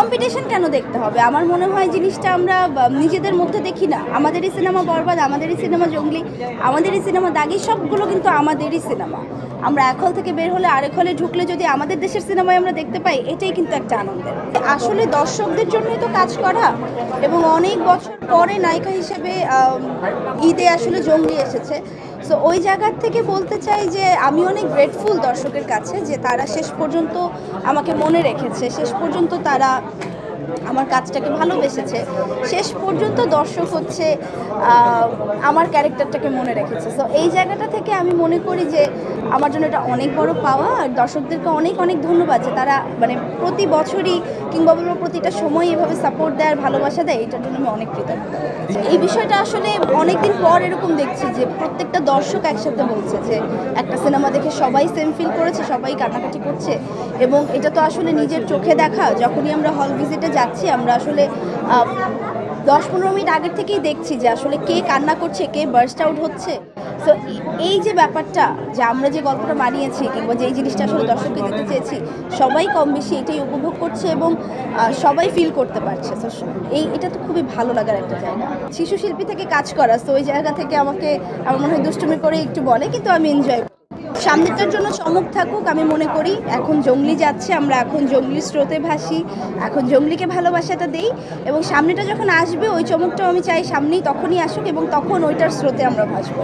Competition কেন দেখতে হবে? আমার মনে হয় জিনিসটা আমরা নিজেদের মধ্যে দেখি না। আমাদেরই সিনেমা বরবাদ, আমাদেরই সিনেমা জঙ্গলি, আমাদেরই সিনেমা দাগি, সবগুলো কিন্তু আমাদেরই সিনেমা। আমরা এক হল থেকে বের হলে আরেক হলে ঢুকলে যদি আমাদের দেশের সিনেমায় আমরা দেখতে পাই, এটাই কিন্তু একটা আনন্দের। আসলে দর্শকদের জন্যই তো কাজ করা, এবং অনেক বছর পরে নায়িকা হিসেবে ঈদে আসলে জঙ্গলি এসেছে। সো ওই জায়গার থেকে বলতে চাই যে আমি অনেক গ্রেটফুল দর্শকের কাছে, যে তারা শেষ পর্যন্ত আমাকে মনে রেখেছে, শেষ পর্যন্ত তারা আমার কাজটাকে ভালোবেসেছে, শেষ পর্যন্ত দর্শক হচ্ছে আমার ক্যারেক্টারটাকে মনে রেখেছে। সো এই জায়গাটা থেকে আমি মনে করি যে আমার জন্য এটা অনেক বড় পাওয়া, আর দর্শকদেরকে অনেক অনেক ধন্যবাদ যে তারা মানে প্রতি বছরই কিংবা বলবো প্রতিটা সময় এভাবে সাপোর্ট দেয় আর ভালোবাসা দেয়, এটার জন্য আমি অনেক কৃতজ্ঞ। এই বিষয়টা আসলে অনেকদিন পর এরকম দেখছি যে প্রত্যেকটা দর্শক একসাথে বলছে যে একটা সিনেমা দেখে সবাই সেম ফিল করেছে, সবাই কান্নাকাটি করছে, এবং এটা তো আসলে নিজের চোখে দেখা। যখনই আমরা হল ভিজিটে যাচ্ছি, আমরা আসলে 10-15 মিনিট আগের থেকেই দেখছি যে আসলে কে কান্না করছে, কে বার্স্ট আউট হচ্ছে। সো এই যে ব্যাপারটা, যে আমরা যে গল্পটা বানিয়েছি কিংবা যে এই জিনিসটা আসলে দর্শককে দিতে চেয়েছি, সবাই কম বেশি এটাই উপভোগ করছে এবং সবাই ফিল করতে পারছে। সো এটা তো খুবই ভালো লাগার একটা জায়গা। শিশু শিল্পী থেকে কাজ করা, সো ওই জায়গা থেকে আমাকে আমার মনে হয় দুষ্টুমি করে একটু বলে, কিন্তু আমি এনজয়। সামনেটার জন্য চমক থাকুক, আমি মনে করি। এখন জঙ্গলি যাচ্ছে, আমরা এখন জঙ্গলির স্রোতে ভাসি, এখন জঙ্গলিকে ভালোবাসাটা দেই, এবং সামনেটা যখন আসবে ওই চমকটাও আমি চাই সামনেই তখনই আসুক, এবং তখন ওইটার স্রোতে আমরা ভাসবো।